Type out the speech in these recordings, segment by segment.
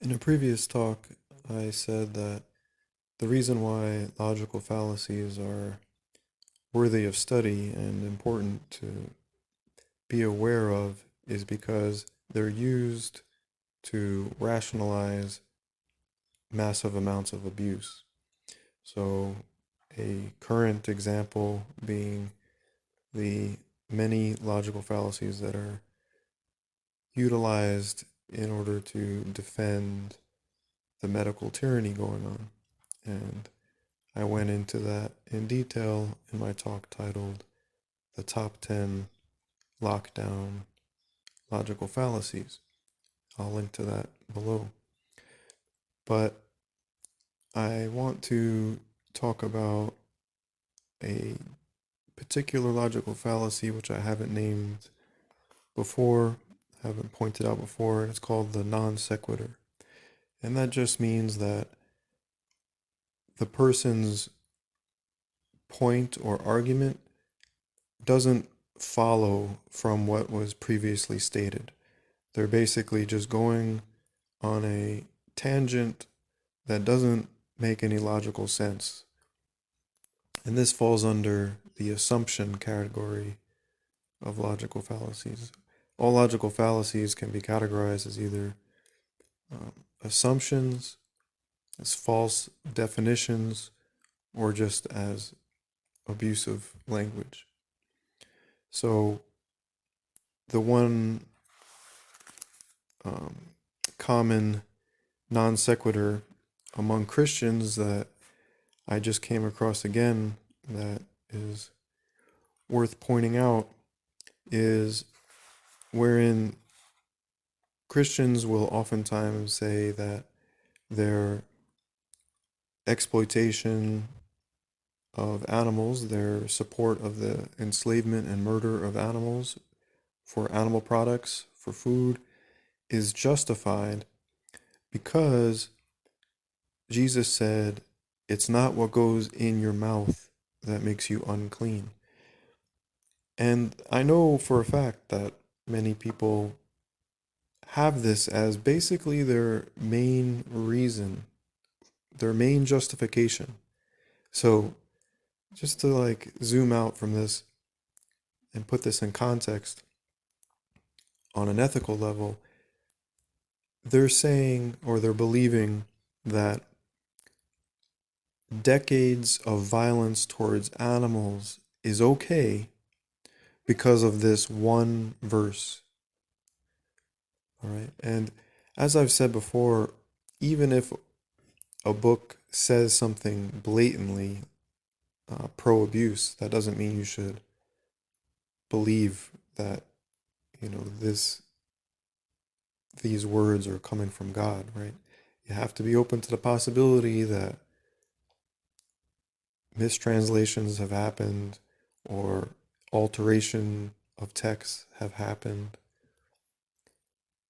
In a previous talk, I said that the reason why logical fallacies are worthy of study and important to be aware of is because they're used to rationalize massive amounts of abuse. So, a current example being the many logical fallacies that are utilized in order to defend the medical tyranny going on. And I went into that in detail in my talk titled The Top 10 Lockdown Logical Fallacies. I'll link to that below. But I want to talk about a particular logical fallacy which I haven't named before, haven't pointed out before, and it's called the non sequitur. And that just means that the person's point or argument doesn't follow from what was previously stated. They're basically just going on a tangent that doesn't make any logical sense. And this falls under the assumption category of logical fallacies. All logical fallacies can be categorized as either assumptions, as false definitions, or just as abusive language. So the one common non sequitur among Christians that I just came across again that is worth pointing out is wherein Christians will oftentimes say that their exploitation of animals, their support of the enslavement and murder of animals for animal products, for food, is justified because Jesus said, it's not what goes in your mouth that makes you unclean. And I know for a fact that many people have this as basically their main reason, their main justification. So just to zoom out from this and put this in context on an ethical level, they're saying or they're believing that decades of violence towards animals is okay because of this one verse. All right. And as I've said before, even if a book says something blatantly pro abuse, that doesn't mean you should believe that, these words are coming from God, right? You have to be open to the possibility that mistranslations have happened or alteration of texts have happened.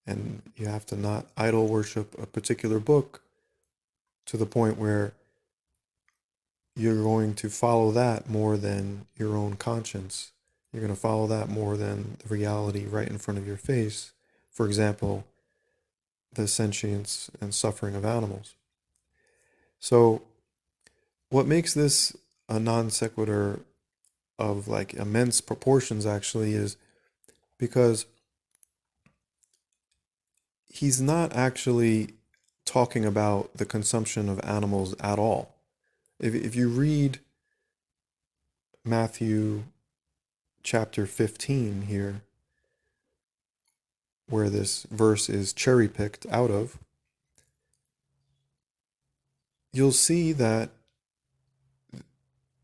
And you have to not idol worship a particular book to the point where you're going to follow that more than your own conscience. You're going to follow that more than the reality right in front of your face. For example, the sentience and suffering of animals. So, what makes this a non sequitur of immense proportions actually is because he's not actually talking about the consumption of animals at all. If you read Matthew chapter 15 here, where this verse is cherry picked out of, you'll see that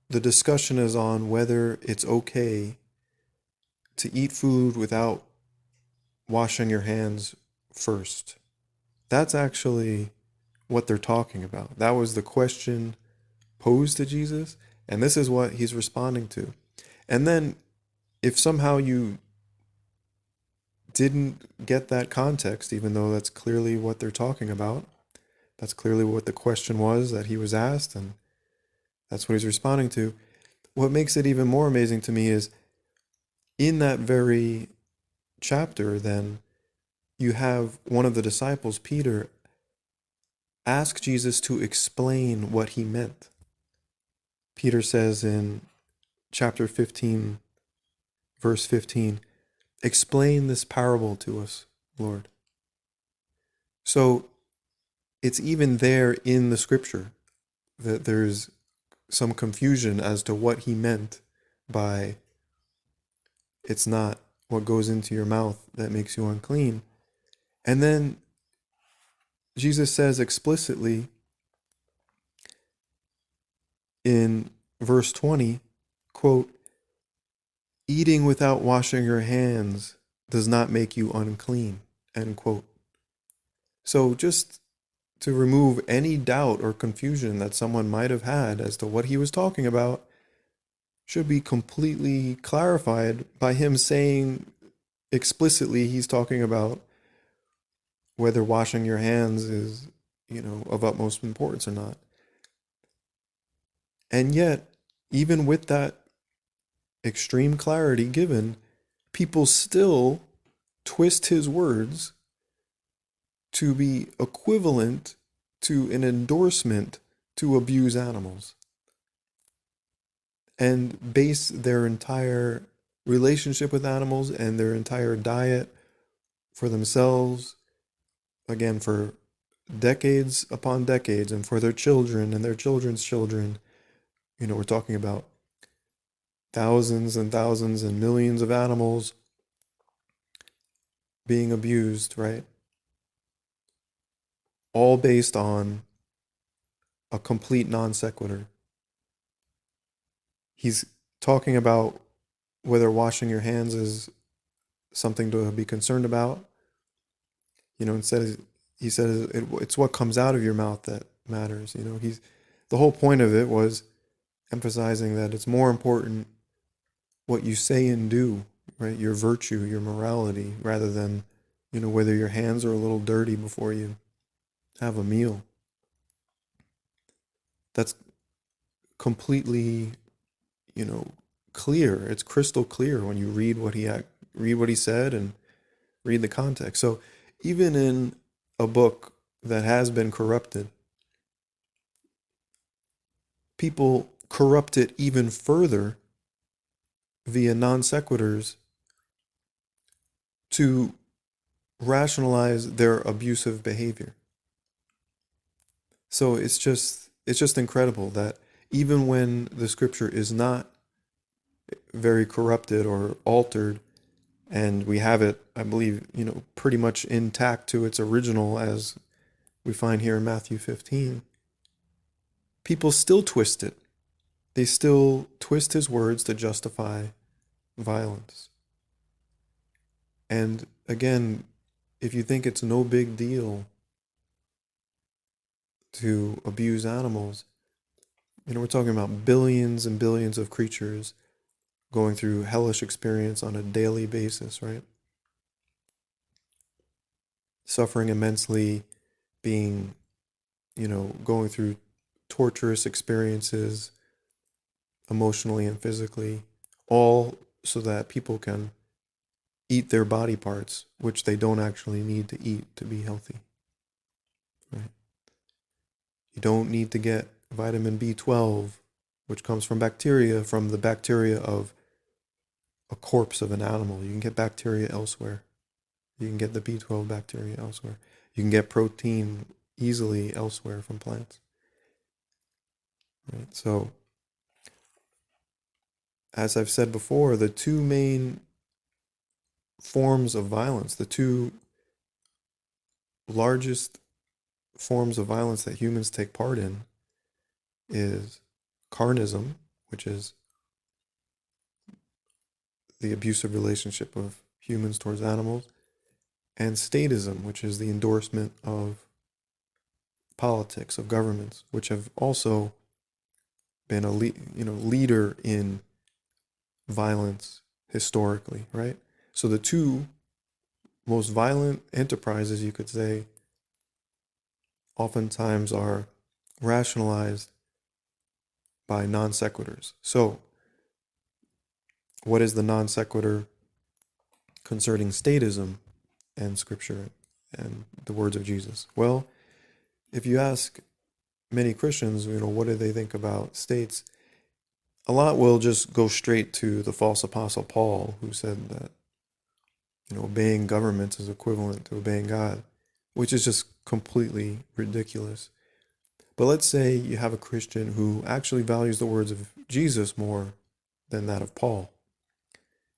the discussion is on whether it's okay to eat food without washing your hands first. That's actually what they're talking about. That was the question posed to Jesus, and this is what he's responding to. And then if somehow you didn't get that context, even though that's clearly what they're talking about, that's clearly what the question was that he was asked, and that's what he's responding to. What makes it even more amazing to me is in that very chapter, then you have one of the disciples, Peter, ask Jesus to explain what he meant. Peter says in chapter 15, verse 15, explain this parable to us, Lord. So it's even there in the scripture that there's some confusion as to what he meant by it's not what goes into your mouth that makes you unclean. And then Jesus says explicitly in verse 20, quote, eating without washing your hands does not make you unclean, end quote. So just to remove any doubt or confusion that someone might have had as to what he was talking about, should be completely clarified by him saying explicitly he's talking about whether washing your hands is, of utmost importance or not. And yet, even with that extreme clarity given, people still twist his words to be equivalent to an endorsement to abuse animals and base their entire relationship with animals and their entire diet for themselves, again, for decades upon decades, and for their children and their children's children. We're talking about thousands and thousands and millions of animals being abused, right? All based on a complete non sequitur. He's talking about whether washing your hands is something to be concerned about. Instead, he says it's what comes out of your mouth that matters. The whole point of it was emphasizing that it's more important what you say and do, right? Your virtue, your morality, rather than, whether your hands are a little dirty before you have a meal. That's completely, clear. It's crystal clear when you read what he said and read the context. So even in a book that has been corrupted, people corrupt it even further via non sequiturs to rationalize their abusive behavior. So it's just incredible that even when the scripture is not very corrupted or altered, and we have it, I believe, pretty much intact to its original as we find here in Matthew 15, people still twist it. They still twist his words to justify violence. And again, if you think it's no big deal to abuse animals, we're talking about billions and billions of creatures going through hellish experience on a daily basis, right? Suffering immensely, being, going through torturous experiences emotionally and physically, all so that people can eat their body parts, which they don't actually need to eat to be healthy, right? You don't need to get vitamin B12, which comes from the bacteria of a corpse of an animal. You can get bacteria elsewhere. You can get the B12 bacteria elsewhere. You can get protein easily elsewhere from plants. Right? So, as I've said before, the two main forms of violence, the two largest forms of violence that humans take part in, is Carnism, which is the abusive relationship of humans towards animals, and Statism, which is the endorsement of politics, of governments, which have also been a leader in violence historically, right? So the two most violent enterprises, you could say, oftentimes are rationalized by non sequiturs. So what is the non sequitur concerning statism and scripture and the words of Jesus? Well, if you ask many Christians, what do they think about states? A lot will just go straight to the false apostle Paul, who said that, obeying governments is equivalent to obeying God, which is just completely ridiculous. But let's say you have a Christian who actually values the words of Jesus more than that of Paul.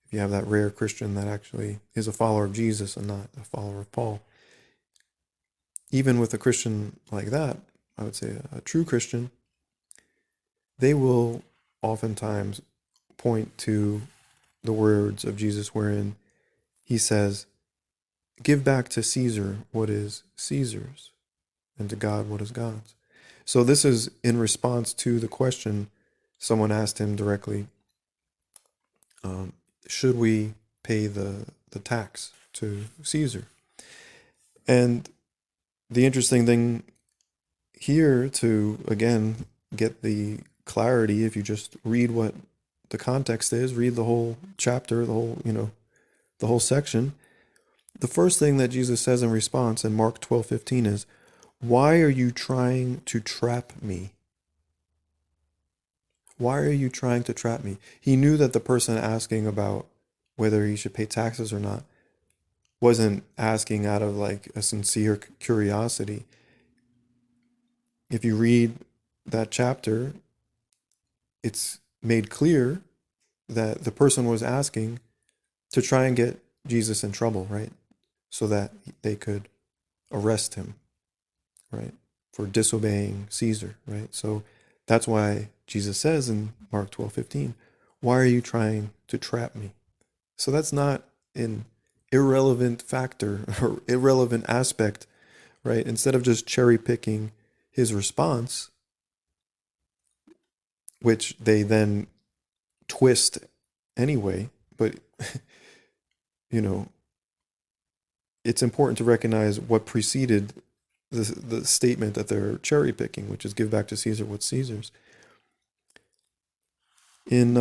If you have that rare Christian that actually is a follower of Jesus and not a follower of Paul. Even with a Christian like that, I would say a true Christian, they will oftentimes point to the words of Jesus wherein he says, give back to Caesar what is Caesar's, and to God what is God's. So this is in response to the question someone asked him directly, should we pay the tax to Caesar? And the interesting thing here, to again get the clarity, if you just read what the context is, read the whole chapter, the whole section, the first thing that Jesus says in response in Mark 12:15 is, why are you trying to trap me? Why are you trying to trap me? He knew that the person asking about whether he should pay taxes or not wasn't asking out of like a sincere curiosity. If you read that chapter, it's made clear that the person was asking to try and get Jesus in trouble, right? So that they could arrest him, right? For disobeying Caesar, right? So that's why Jesus says in Mark 12:15, why are you trying to trap me? So that's not an irrelevant factor or irrelevant aspect, right? Instead of just cherry picking his response, which they then twist anyway, but it's important to recognize what preceded the statement that they're cherry picking, which is give back to Caesar what's Caesar's. In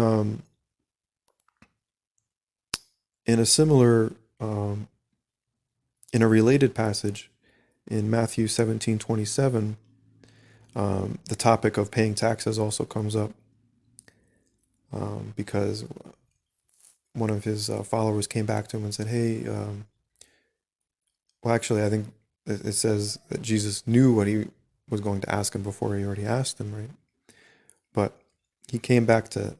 a similar, in a related passage in Matthew 17:27, the topic of paying taxes also comes up, because one of his followers came back to him and said, hey, well, actually, I think it says that Jesus knew what he was going to ask him before he already asked him, right? But he came back to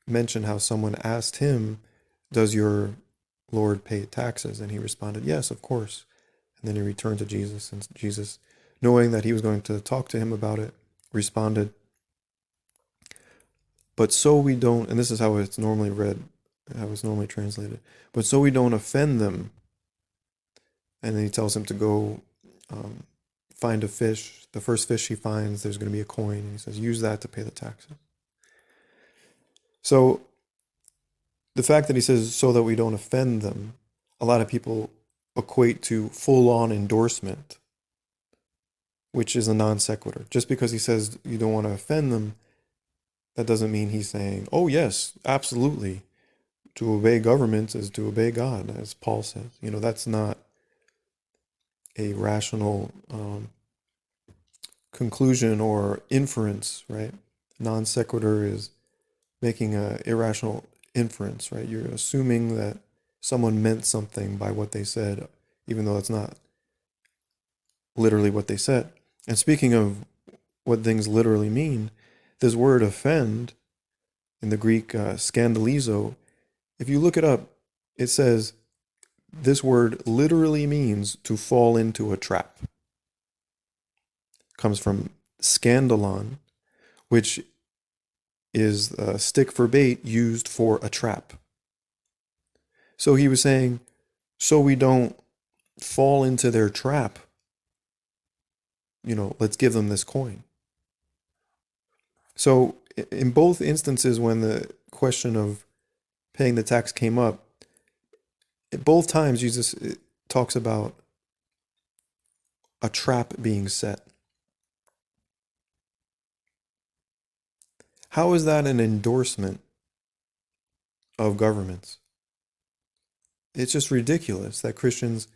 mention how someone asked him, does your Lord pay taxes? And he responded, yes, of course. And then he returned to Jesus, and Jesus, knowing that he was going to talk to him about it, responded, but so we don't, and this is how it's normally read, how it's normally translated, but so we don't offend them. And then he tells him to go find a fish. The first fish he finds, there's going to be a coin. And he says, use that to pay the taxes. So the fact that he says, so that we don't offend them, a lot of people equate to full-on endorsement, which is a non sequitur. Just because he says you don't want to offend them, that doesn't mean he's saying, oh yes, absolutely, to obey governments is to obey God, as Paul says. That's not a rational conclusion or inference, right? Non sequitur is making an irrational inference, right? You're assuming that someone meant something by what they said, even though it's not literally what they said. And speaking of what things literally mean, this word offend in the Greek scandalizo, if you look it up, it says this word literally means to fall into a trap. It comes from scandalon, which is a stick for bait used for a trap. So he was saying, so we don't fall into their trap, let's give them this coin. So in both instances, when the question of paying the tax came up, at both times Jesus talks about a trap being set. How is that an endorsement of governments? It's just ridiculous that Christians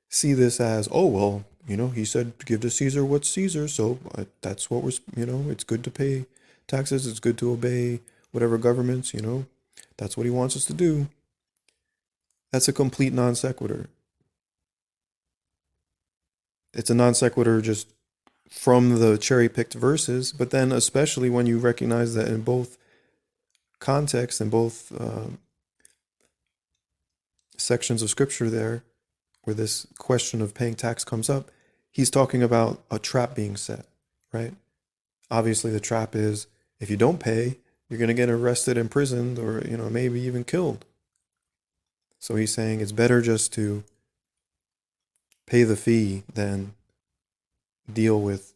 see this as, oh, well, he said, give to Caesar what's Caesar. So that's what it's good to pay taxes. It's good to obey whatever governments, that's what he wants us to do. That's a complete non sequitur. It's a non sequitur just from the cherry picked verses, but then especially when you recognize that in both contexts and both sections of scripture there, where this question of paying tax comes up, he's talking about a trap being set, right? Obviously, the trap is if you don't pay, you're going to get arrested, imprisoned, or maybe even killed. So he's saying it's better just to pay the fee than deal with,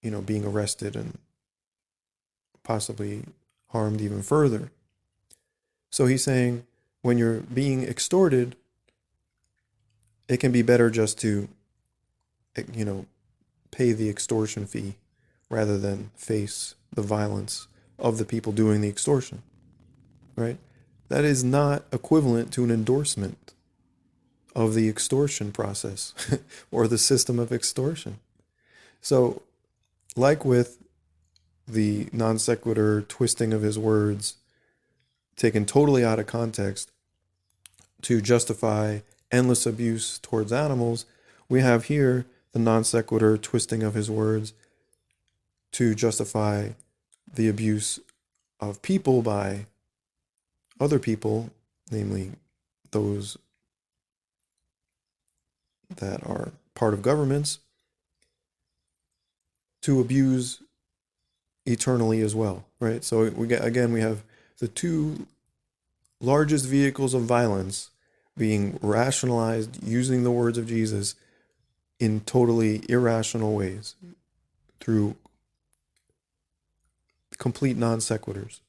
being arrested and possibly harmed even further. So he's saying when you're being extorted, it can be better just to, pay the extortion fee rather than face the violence of the people doing the extortion, right? That is not equivalent to an endorsement of the extortion process or the system of extortion. So, like with the non sequitur twisting of his words, taken totally out of context to justify endless abuse towards animals, we have here the non sequitur twisting of his words to justify the abuse of people by other people, namely those that are part of governments, to abuse eternally as well, right? So we have the two largest vehicles of violence being rationalized using the words of Jesus in totally irrational ways through complete non sequiturs.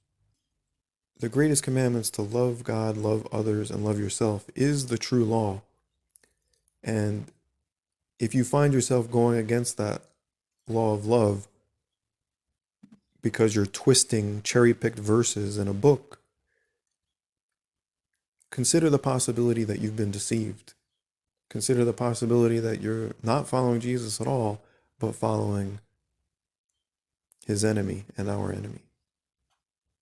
The greatest commandments to love God, love others, and love yourself is the true law. And if you find yourself going against that law of love because you're twisting cherry-picked verses in a book, consider the possibility that you've been deceived. Consider the possibility that you're not following Jesus at all, but following his enemy and our enemy.